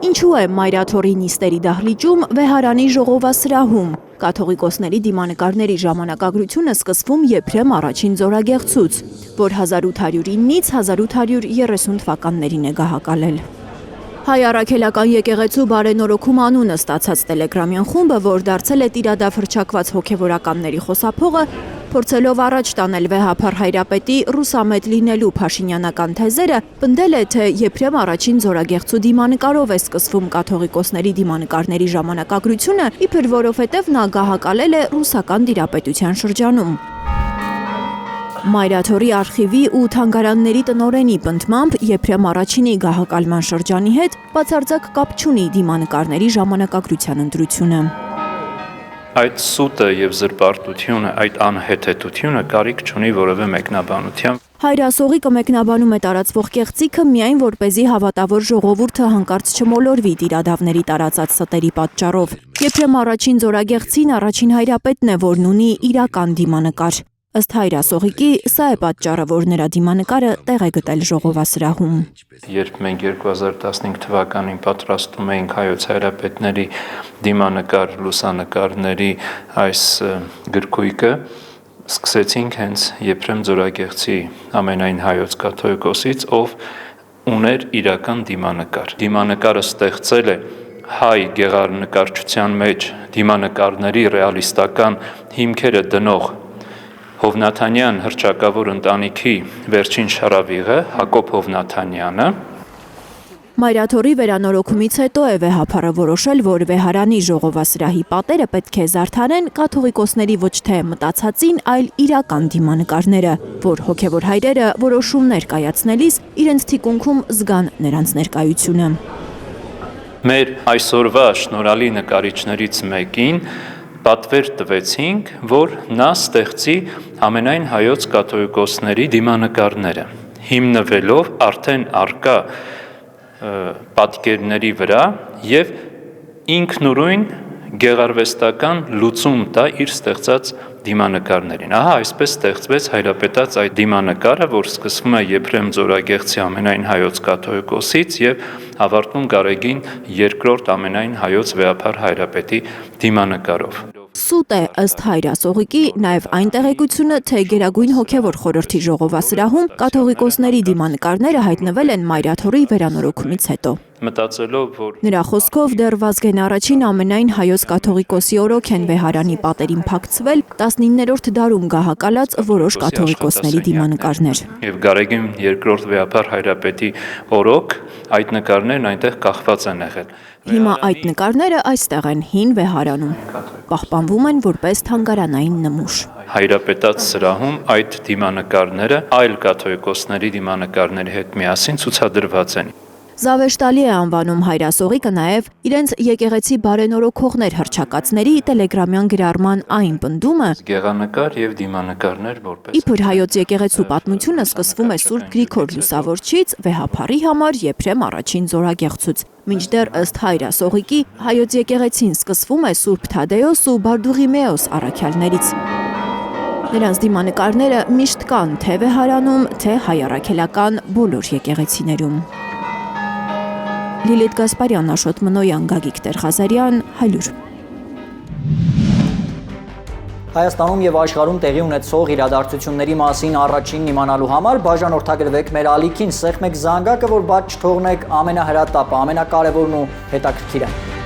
Ինչու է Մայրաթորի նիստերի դահլիճում Վեհարանի ժողովասրահում։ Կաթողիկոսների դիմանկարների ժամանակագրությունը սկսվում Եփրեմ առաջին ձորագեղձուց, որ 1809-ից 1830 թվականներին է գահակալել։ Հայ առաքելական եկեղեցու բարենորոգում անունը ստացած տելեգրամյան խումբը, որ դարձել է տիրադափրչակված հոգևորականների խոսափողը, փորձելով առաջ տանել վեհափառ հայրապետի ռուսամետ լինելու փաշինյանական թեզերը, պնդել է, թե Եփրեմ առաջին ձորագեղձու դիմանկարով է սկսվում կաթողիկոսների դիմանկարների ժամանակագրությունը, իբր որովհետև նա գահակալել է ռուսական տիրապետության շրջանում։ Մայրաթորի արխիվի ու թանգարանների տնօրենի պնդմամբ Եփրեմ առաջինի գահակալման շրջանի հետ բացարձակ կապ չունի դիմանկարների ժամանակագրության ընտրությունը։ Այդ սուտը եւ զրպարտությունը, այդ անհեթեթությունը կարիք չունի որևէ մեկնաբանության։ Հայրասողի կմեկնաբանում է տարածվող կեղծիքը միայն որպեսզի հավատավոր ժողովուրդը հանկարծ չմոլորվի տիրադավների տարածած ստերի պատճառով։ Եփրեմ առաջին ձորագեղձին առաջին հայրապետն է, որն ունի իրական դիմանկար։ Ըստ հայրասողիկի, սա է պատճառը, որ նրա դիմանկարը տեղ է գտել ժողովասրահում։ Երբ մենք 2015 թվականին պատրաստում էինք հայոց հայրապետների դիմանկար լուսանկարների այս գրքույկը, սկսեցինք հենց Եփրեմ ձորագեղձի ամենայն հայոց կաթողիկոսից, ով ուներ իրական դիմանկար։ Դիմանկարը ստեղծել է հայ գեղարնկարչության մեջ դիմանկարների ռեալիստական հիմքերը դնող Հովնաթանյան հռչակավոր ընտանիքի վերջին շարավիղը Հակոբ Հովնաթանյանը։ Մայրաթորի վերանորոգումից հետո է վեհափառը որոշել, որ Վեհարանի ժողովասրահի պատերը պետք է զարդարեն կաթողիկոսների ոչ թե մտածածին, այլ իրական դիմանկարները, որ հոգևոր հայրերը որոշումներ կայացնելիս իրենց թիկունքում զգան նրանց ներկայությունը։ Մեր այսօրվա շնորհալի նկարիչներից մեկին պատվեր տվեցինք, որ նա ստեղծի ամենայն հայոց կաթողիկոսների դիմանկարները, հիմնվելով արդեն առկա պատկերների վրա եւ ինքնուրույն գեղարվեստական լուծում տա իր ստեղծած դիմանկարներին։ Ահա այսպես ստեղծվեց հայրապետած այդ դիմանկարը, որ սկսվում է Եփրեմ ձորագեղձի ամենայն հայոց կաթողիկոսից եւ ավարտվում Գարեգին II ամենայն հայոց վեհափառ հայրապետի դիմանկարով։ Սուտ է ըստ հայրասողիկի նաև այն տեղեկությունը, թե Գերագույն հոգևոր խորհրդի ժողովասրահում կաթողիկոսների դիմանկարները հայտնվել են Մայրաթորի վերանորոգումից հետո։ Մտածելով, որ նրա խոսքով դեռ Վազգեն առաջին ամենայն հայոց կաթողիկոսի օրոք են Վեհարանի պատերին փակցվել 19-րդ դարում գահակալած որոշ կաթողիկոսների դիմանկարներ։ Եվ Գարեգին II վեհափառ հայրապետի օրոք այդ նկարներն այնտեղ կախված են եղել։ Հիմա այդ նկարները այստեղ են հին Վեհարանում, պահպանվում են որպես թանգարանային նմուշ։ Հայրապետած սրահում այդ դիմանկարները այլ կաթողիկոսների դիմանկարների հետ միասին ցուցադրված են։ Զավեշտալի է անվանում հայրասողիկը նաև իրենց եկեղեցի բարենորոգողներ հռչակածների տելեգրամյան գրառման այն պնդումը, գեղանկար եւ դիմանկարներ որպես իբր հայոց եկեղեցու պատմությունը սկսվում է Սուրբ Գրիգոր Լուսավորչից, վեհափառի համար Եփրեմ առաջին ձորագեղձուց, մինչդեռ ըստ հայրասողիկի հայոց եկեղեցին սկսվում է Սուրբ Թադեոս ու Բարդուղիմեոս առաքյալներից։ Նրանց դիմանկարները միշտ կան թե Վեհարանում, թե հայ առաքելական բոլոր եկեղեցիներում։ Լիլիթ Գասպարյան, Աշոտ Մնոյան, Գագիկ Տեր-Ղազարյան, Հայլուր։ Հայաստանում եւ աշխարհում տեղի ունեցող իրադարձությունների մասին առաջինն իմանալու համար բաժանորդագրվեք մեր ալիքին, սեղմեք զանգակը, որ բաց չթողնեք ամենահրատապը, ամենակարևորն ու հետաքրքիրը։